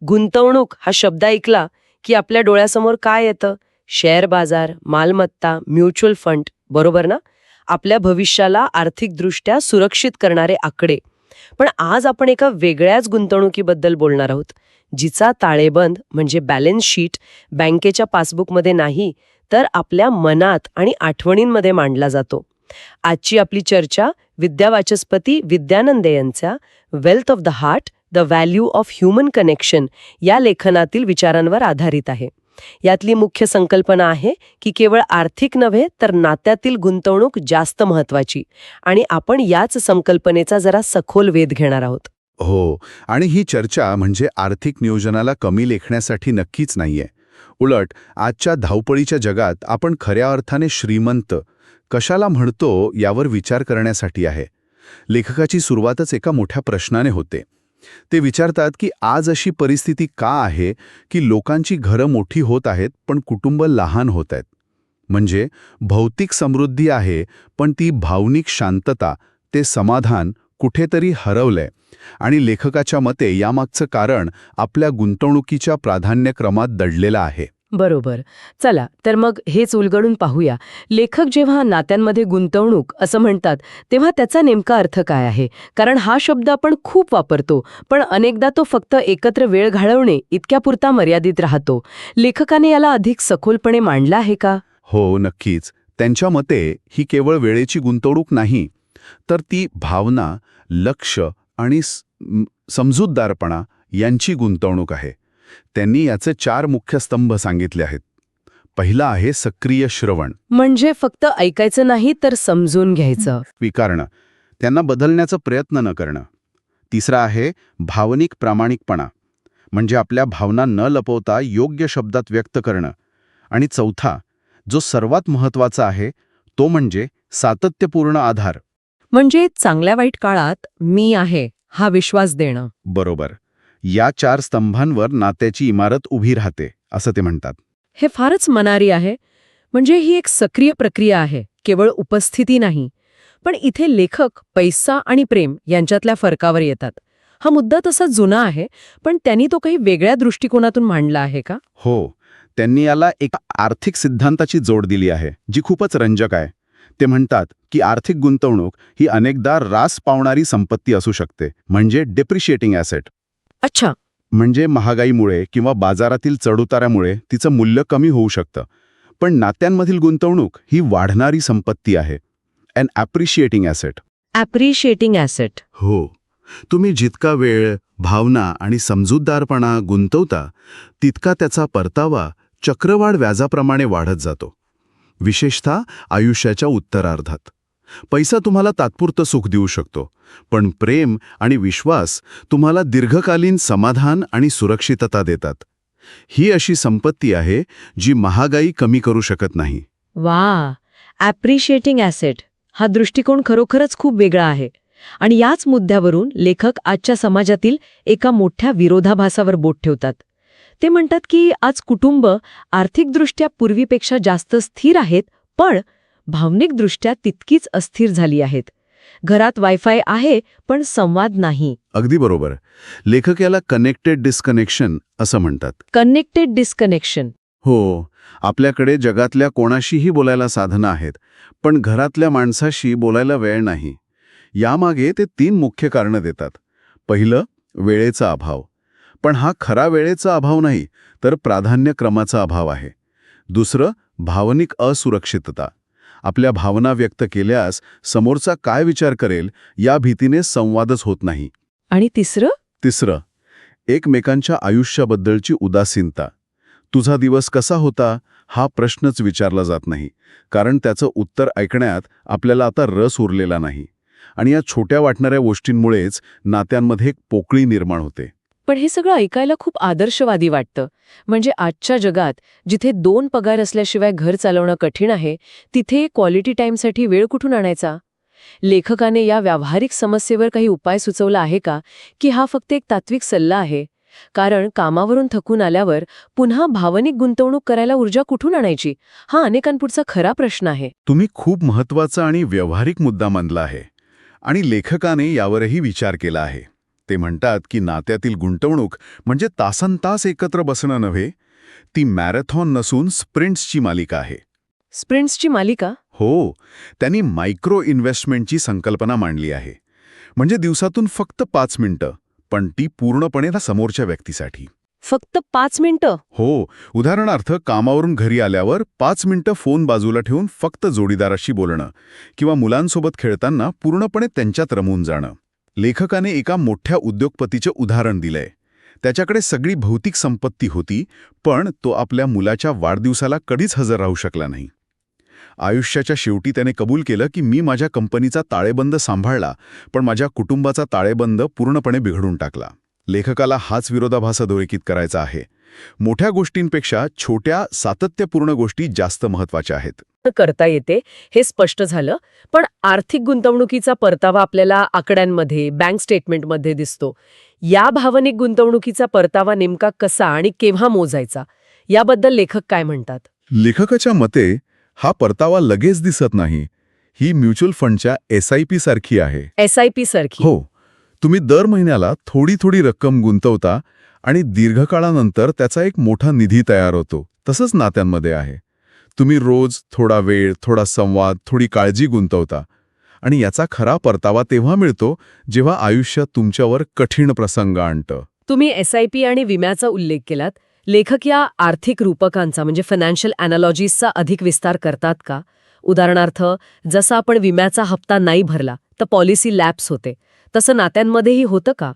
गुंतवणूक हा शब्द ऐकला की आपल्या डोळ्यासमोर काय येतं? शेअर बाजार, मालमत्ता, म्युच्युअल फंड, बरोबर ना? आपल्या भविष्याला आर्थिकदृष्ट्या सुरक्षित करणारे आकडे. पण आज आपण एका वेगळ्याच गुंतवणुकीबद्दल बोलणार आहोत, जिचा ताळेबंद म्हणजे बॅलन्स शीट बँकेच्या पासबुकमध्ये नाही, तर आपल्या मनात आणि आठवणींमध्ये मांडला जातो. आजची आपली चर्चा विद्यावाचस्पती विद्यानंद यांच्या wealth of the heart, the value of human connection या लेखनातील विचारांवर आधारित आहे. यातली मुख्य संकल्पना आहे की केवळ आर्थिक नव्हे तर नात्यातील गुंतवणूक जास्त महत्वाची, आणि आपण याच संकल्पनेचा जरा सखोल वेध घेणार आहोत. हो, आणि ही चर्चा म्हणजे आर्थिक नियोजनाला कमी लेखण्यासाठी नक्कीच नाहीये. उलट आजच्या धावपळीच्या जगात आपण खऱ्या अर्थाने श्रीमंत कशाला म्हणतो यावर विचार करण्यासाठी आहे. लेखकाची सुरुवातच एका मोठ्या प्रश्नाने होते. ते विचारतात की आज अशी परिस्थिती का आहे की लोकांची घरं मोठी होत आहेत पण कुटुंब लहान होत आहेत. म्हणजे भौतिक समृद्धी आहे पण ती भावनिक शांतता, ते समाधान कुठेतरी हरवलंय. आणि लेखकाच्या मते यामागचं कारण आपल्या गुंतवणुकीच्या प्राधान्यक्रमात दडलेलं आहे. बरोबर. चला तर मग हेच उलगडून पाहूया. लेखक जेव्हा नात्यांमध्ये गुंतवणूक असं म्हणतात तेव्हा त्याचा नेमका अर्थ काय आहे? कारण हा शब्द आपण खूप वापरतो, पण अनेकदा तो फक्त एकत्र वेळ घालवणे इतक्यापुरता मर्यादित राहतो. लेखकाने याला अधिक सखोलपणे मांडलं आहे का? हो, नक्कीच. त्यांच्या मते ही केवळ वेळेची गुंतवणूक नाही, तर ती भावना, लक्ष आणि समजूतदारपणा यांची गुंतवणूक आहे. त्यांनी याचे 4 मुख्य स्तंभ सांगितले आहेत. पहिला आहे सक्रिय श्रवण. म्हणजे फक्त ऐकायचं नाही तर समजून घ्यायचं. स्वीकारणं, त्यांना बदलण्याचा प्रयत्न न करणं. तिसरा आहे भावनिक प्रामाणिकपणा, म्हणजे आपल्या भावना न लपवता योग्य शब्दात व्यक्त करणं. आणि चौथा, जो सर्वात महत्त्वाचा आहे, तो म्हणजे सातत्यपूर्ण आधार. म्हणजे चांगल्या वाईट काळात मी आहे हा विश्वास देणं. बरोबर. या 4 स्तंभांवर नात्याची इमारत उभी राहते, असं ते म्हणतात. हे फारच मनारी आहे. म्हणजे ही एक सक्रिय प्रक्रिया आहे, केवळ उपस्थिती नाही. पण इथे लेखक पैसा आणि प्रेम यांच्यातल्या फरकावर येतात. हा मुद्दा तसा जुना आहे, पण त्यांनी तो काही वेगळ्या दृष्टिकोनातून मांडला आहे का? हो, त्यांनी याला एका आर्थिक सिद्धांताची जोड दिली आहे, जी खूपच रंजक आहे. ते म्हणतात की आर्थिक गुंतवणूक ही अनेकदा रास पावणारी संपत्ती असू शकते, म्हणजे डेप्रिशिएटिंग ॲसेट. अच्छा. म्हणजे महागाईमुळे किंवा बाजारातील चढउतारामुळे तिचं मूल्य कमी होऊ शकतं. पण नात्यांमधील गुंतवणूक ही वाढणारी संपत्ती आहे, अन ॲप्रिशिएटिंग ॲसेट. ॲप्रिशिएटिंग ॲसेट. हो, तुम्ही जितका वेळ, भावना आणि समजूतदारपणा गुंतवता तितका त्याचा परतावा चक्रवाढ व्याजाप्रमाणे वाढत जातो, विशेषतः आयुष्याच्या उत्तरार्धात. पैसा तुम्हाला तात्पुरतं सुख देऊ शकतो, पण प्रेम आणि विश्वास तुम्हाला दीर्घकालीन समाधान आणि सुरक्षितता देतात. ही अशी संपत्ती आहे जी महागाई कमी करू शकत नाही. वा, ॲप्रिशिएटिंग ॲसेट हा दृष्टिकोन खरोखरच खूप वेगळा आहे. आणि याच मुद्द्यावरून लेखक आजच्या समाजातील एका मोठ्या विरोधाभासावर बोट ठेवतात. ते म्हणतात की आज कुटुंब आर्थिकदृष्ट्या पूर्वीपेक्षा जास्त स्थिर आहेत, पण भावनिकदृष्ट्या तितकीच अस्थिर झाली आहेत. घरात वायफाय आहे पण संवाद नाही. अगदी बरोबर. लेखक याला कनेक्टेड डिस्कनेक्शन असं म्हणतात. Connected disconnection. हो, आपल्याकडे जगातल्या कोणाशीही बोलायला साधनं आहेत, पण घरातल्या माणसाशी बोलायला वेळ नाही. यामागे ते 3 मुख्य कारणं देतात. पहिलं, वेळेचा अभाव. पण हा खरा वेळेचा अभाव नाही, तर प्राधान्यक्रमाचा अभाव आहे. दुसरं, भावनिक असुरक्षितता. आपल्या भावना व्यक्त केल्यास समोरचा काय विचार करेल या भीतीने संवादच होत नाही. आणि तिसरं, एकमेकांच्या आयुष्याबद्दलची उदासीनता. तुझा दिवस कसा होता हा प्रश्नच विचारला जात नाही, कारण त्याचं उत्तर ऐकण्यात आपल्याला आता रस उरलेला नाही. आणि या छोट्या वाटणाऱ्या गोष्टींमुळेच नात्यांमध्ये एक पोकळी निर्माण होते. पण हे सगळं ऐकायला खूप आदर्शवादी वाटतं. म्हणजे आजच्या जगात जिथे 2 पगार असल्याशिवाय घर चालवणं कठीण आहे, तिथे क्वालिटी टाईमसाठी वेळ कुठून आणायचा? लेखकाने या व्यावहारिक समस्येवर काही उपाय सुचवला आहे का, की हा फक्त एक तात्विक सल्ला आहे? कारण कामावरून थकून आल्यावर पुन्हा भावनिक गुंतवणूक करायला ऊर्जा कुठून आणायची, हा अनेकांपुढचा खरा प्रश्न आहे. तुम्ही खूप महत्त्वाचा आणि व्यावहारिक मुद्दा मानला आहे, आणि लेखकाने यावरही विचार केला आहे. ते म्हणतात की नात्यातील गुंतवणूक म्हणजे तासनतास एकत्र बसणं नव्हे, ती मॅरेथॉन नसून स्प्रिंट्सची मालिका आहे. स्प्रिंट्सची मालिका? हो, त्यांनी मायक्रो इन्व्हेस्टमेंटची संकल्पना मांडली आहे. म्हणजे दिवसातून फक्त 5 मिनिटं, पण ती पूर्णपणे ना समोरच्या व्यक्तीसाठी. फक्त 5 मिनिटं? हो, उदाहरणार्थ कामावरून घरी आल्यावर 5 मिनिटं फोन बाजूला ठेवून फक्त जोडीदाराशी बोलणं किंवा मुलांसोबत खेळताना पूर्णपणे त्यांच्यात रमून जाणं. लेखकाने एका मोठ्या उद्योगपतीचे उदाहरण दिलंय. त्याच्याकडे सगळी भौतिक संपत्ती होती, पण तो आपल्या मुलाच्या वाढदिवसाला कधीच हजर राहू शकला नाही. आयुष्याच्या शेवटी त्याने कबूल केलं की मी माझ्या कंपनीचा ताळेबंद सांभाळला, पण माझ्या कुटुंबाचा ताळेबंद पूर्णपणे बिघडून टाकला. लेखकाला हाच विरोधाभास अधोरेखित करायचा आहे. मोठ्या गोष्टींपेक्षा छोट्या सातत्यपूर्ण गोष्टी जास्त महत्वाच्या आहेत. करता येते हे स्पष्ट झालं, पण आर्थिक गुंतवणुकीचा परतावा आपल्याला आकड्यांमध्ये, बँक स्टेटमेंटमध्ये दिसतो. या भावनिक गुंतवणुकीचा परतावा नेमका कसा आणि केव्हा मोजायचा, याबद्दल लेखक काय म्हणतात? लेखकाच्या मते हा परतावा लगेच दिसत नाही. ही म्युच्युअल फंडच्या SIP सारखी आहे. SIP सारखी? हो, तुम्ही दर महिन्याला थोडी थोडी रक्कम गुंतवता आणि दीर्घकाळानंतर त्याचा एक मोठा निधी तयार होतो. तसंच नात्यांमध्ये आहे. तुम्ही रोज थोडा वेळ, थोडा संवाद, थोडी काळजी गुंतवता आणि याचा खरा परतावा तेव्हा मिळतो जेव्हा आयुष्यात तुमच्यावर कठीण प्रसंग आणतं. तुम्ही SIP आणि विम्याचा उल्लेख केलात. लेखक या आर्थिक रूपकांचा म्हणजे फायनान्शियल अॅनालॉजीजचा अधिक विस्तार करतात का? उदाहरणार्थ, जसा आपण विम्याचा हप्ता नाही भरला तर पॉलिसी लॅप्स होते, तसं नात्यांमध्येही होतं का?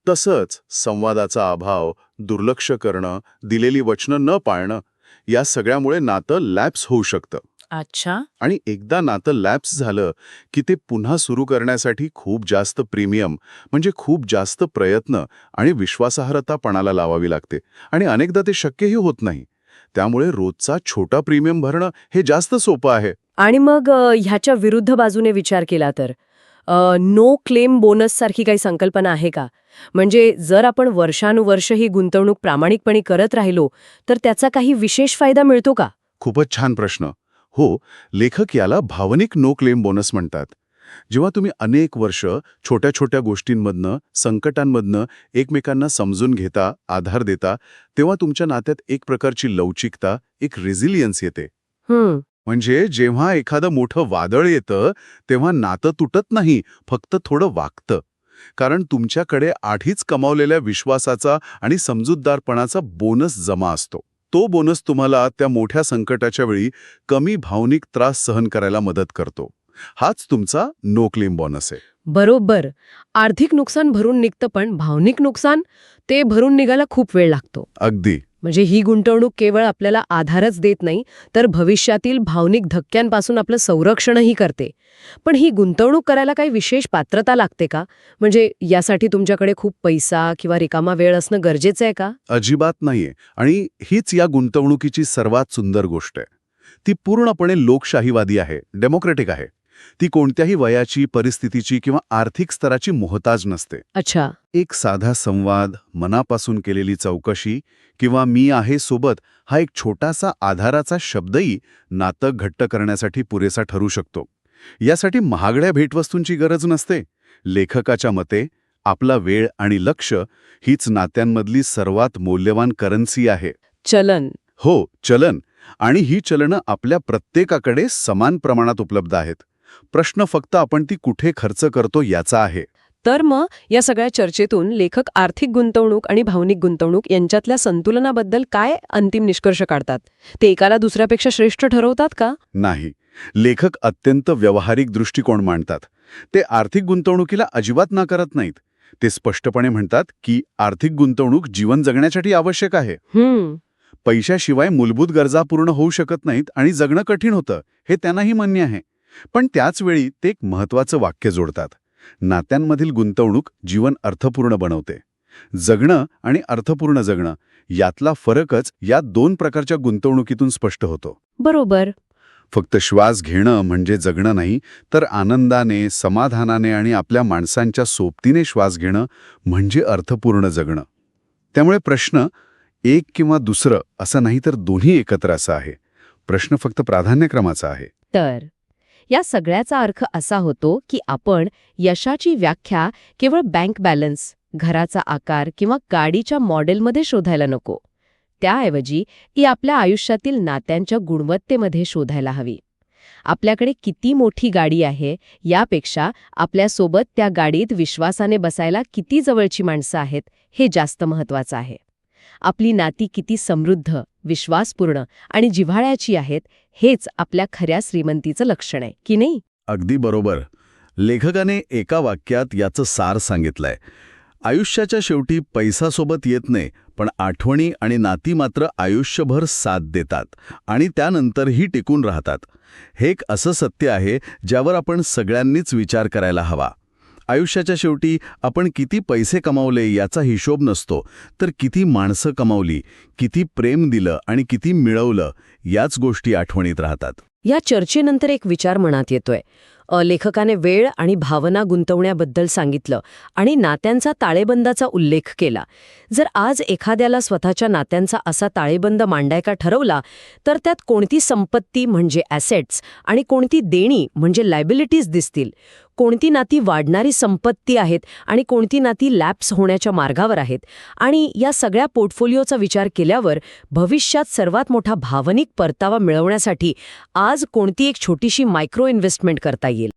तसंच संवादाचा अभाव, दुर्लक्ष करणं, दिलेली वचनं न पाळणं, या सगळ्यामुळे नातं लॅप्स होऊ शकतं. अच्छा. आणि एकदा नातं लॅप्स झालं की ते पुन्हा सुरू करण्यासाठी खूप जास्त प्रीमियम म्हणजे खूप जास्त प्रयत्न आणि विश्वासार्हता पणाला लावावी लागते आणि अनेकदा ते शक्यही होत नाही. त्यामुळे रोजचा छोटा प्रीमियम भरणं हे जास्त सोपं आहे. आणि मग ह्याच्या विरुद्ध बाजूने विचार केला तर नो क्लेम बोनस सारखी काही संकल्पना आहे का? म्हणजे जर आपण वर्षानुवर्ष ही गुंतवणूक प्रामाणिकपणे करत राहिलो तर त्याचा काही विशेष फायदा मिळतो का? खूपच छान प्रश्न. हो, लेखक याला भावनिक नो क्लेम बोनस म्हणतात. जेव्हा तुम्ही अनेक वर्ष छोट्या छोट्या गोष्टींमधनं, संकटांमधनं एकमेकांना समजून घेता, आधार देता, तेव्हा तुमच्या नात्यात एक प्रकारची लवचिकता, एक रेझिलियन्स येते. म्हणजे जेव्हा एखादं मोठं वादळ येतं तेव्हा नातं तुटत नाही, फक्त थोडं वाकतं. कारण तुमच्याकडे आधीच कमावलेल्या विश्वासाचा आणि समजूतदारपणाचा बोनस जमा असतो. तो बोनस तुम्हाला त्या मोठ्या संकटाच्या वेळी कमी भावनिक त्रास सहन करायला मदत करतो. हाच तुमचा नो क्लेम बोनस आहे. बरोबर. आर्थिक नुकसान भरून निघतं, पण भावनिक नुकसान ते भरून निघायला खूप वेळ लागतो. अगदी. म्हणजे ही गुंतवणूक केवळ आपल्याला आधारच देत नाही, तर भविष्यातील भावनिक धक्क्यांपासून आपलं संरक्षणही करते. पण ही गुंतवणूक करायला काही विशेष पात्रता लागते का? म्हणजे यासाठी तुमच्याकडे खूप पैसा किंवा रिकामा वेळ असणं गरजेचं आहे का? अजिबात नाहीये. आणि हीच या गुंतवणुकीची सर्वात सुंदर गोष्ट आहे. ती पूर्णपणे लोकशाहीवादी आहे, डेमोक्रेटिक आहे. ती कोणत्याही वयाची, परिस्थितीची किंवा आर्थिक स्तराची मोहताज नसते. अच्छा. एक साधा संवाद, मनापासून केलेली चौकशी किंवा मी आहे सोबत हा एक छोटासा आधाराचा शब्दही नातं घट्ट करण्यासाठी पुरेसा ठरू शकतो. यासाठी महागड्या भेटवस्तूंची गरज नसते. लेखकाच्या मते आपला वेळ आणि लक्ष हीच नात्यांमधली सर्वात मौल्यवान करन्सी आहे. चलन. हो, चलन. आणि ही चलनं आपल्या प्रत्येकाकडे समान प्रमाणात उपलब्ध आहेत. प्रश्न फक्त आपण ती कुठे खर्च करतो याचा आहे. तर मग या सगळ्या चर्चेतून लेखक आर्थिक गुंतवणूक आणि भावनिक गुंतवणूक यांच्यातल्या संतुलनाबद्दल काय अंतिम निष्कर्ष काढतात? ते एकाला दुसऱ्यापेक्षा श्रेष्ठ ठरवतात का? नाही. लेखक अत्यंत व्यावहारिक दृष्टिकोन मांडतात. ते आर्थिक गुंतवणुकीला अजिबात नाकारत नाहीत. ते स्पष्टपणे म्हणतात की आर्थिक गुंतवणूक जीवन जगण्यासाठी आवश्यक आहे. पैशाशिवाय मूलभूत गरजा पूर्ण होऊ शकत नाहीत आणि जगणं कठीण होतं, हे त्यांनाही मान्य आहे. पण त्याच वेळी ते एक महत्त्वाचं वाक्य जोडतात. नात्यांमधील गुंतवणूक जीवन अर्थपूर्ण बनवते. जगणं आणि अर्थपूर्ण जगणं यातला फरकच या दोन प्रकारच्या गुंतवणुकीतून स्पष्ट होतो. बरोबर. फक्त श्वास घेणं म्हणजे जगणं नाही, तर आनंदाने, समाधानाने आणि आपल्या माणसांच्या सोबतीने श्वास घेणं म्हणजे अर्थपूर्ण जगणं. त्यामुळे प्रश्न एक किंवा दुसरं असं नाही, तर दोन्ही एकत्र असं आहे. प्रश्न फक्त प्राधान्यक्रमाचा आहे. तर या सगळ्याचा अर्थ असा होतो की आपण यशाची व्याख्या केवळ बँक बॅलन्स, घराचा आकार किंवा गाडीच्या मॉडेलमध्ये शोधायला नको. त्याऐवजी ती आपल्या आयुष्यातील नात्यांच्या गुणवत्तेमध्ये शोधायला हवी. आपल्याकडे किती मोठी गाडी आहे यापेक्षा आपल्यासोबत त्या गाडीत विश्वासाने बसायला किती जवळची माणसं आहेत हे जास्त महत्त्वाचं आहे. आपली नाती किती समृद्ध, विश्वासपूर्ण आणि जिव्हाळ्याची आहेत हेच आपल्या खऱ्या श्रीमंतीचं लक्षण आहे, की नाही? अगदी बरोबर. लेखकाने एका वाक्यात याचं सार सांगितलंय. आयुष्याच्या शेवटी पैसा सोबत येत नाही, पण आठवणी आणि नाती मात्र आयुष्यभर साथ देतात आणि त्यानंतरही टिकून राहतात. हे एक असं सत्य आहे ज्यावर आपण सगळ्यांनीच विचार करायला हवा. आयुष्याच्या शेवटी आपण किती पैसे कमावले याचा हिशोब नसतो, तर किती माणसं कमावली, किती प्रेम दिलं आणि किती मिळवलं याच गोष्टी आठवणीत राहतात. या चर्चेनंतर एक विचार मनात येतोय. लेखकाने वेळ आणि भावना गुंतवण्याबद्दल सांगितलं आणि नात्यांचा ताळेबंदाचा उल्लेख केला. जर आज एखाद्याला स्वतःच्या नात्यांचा असा ताळेबंद मांडायचा ठरवला तर त्यात कोणती संपत्ती म्हणजे ॲसेट्स आणि कोणती देणी म्हणजे लायबिलिटीज दिसतील, कोणती नाती वाढणारी संपत्ती आहेत आणि कोणती नाती लॅप्स होण्याच्या मार्गावर आहेत, आणि या सगळ्या पोर्टफोलिओचा विचार केल्यावर भविष्यात सर्वात मोठा भावनिक परतावा मिळवण्यासाठी आज कोणती एक छोटीशी मायक्रो इन्व्हेस्टमेंट करता येईल.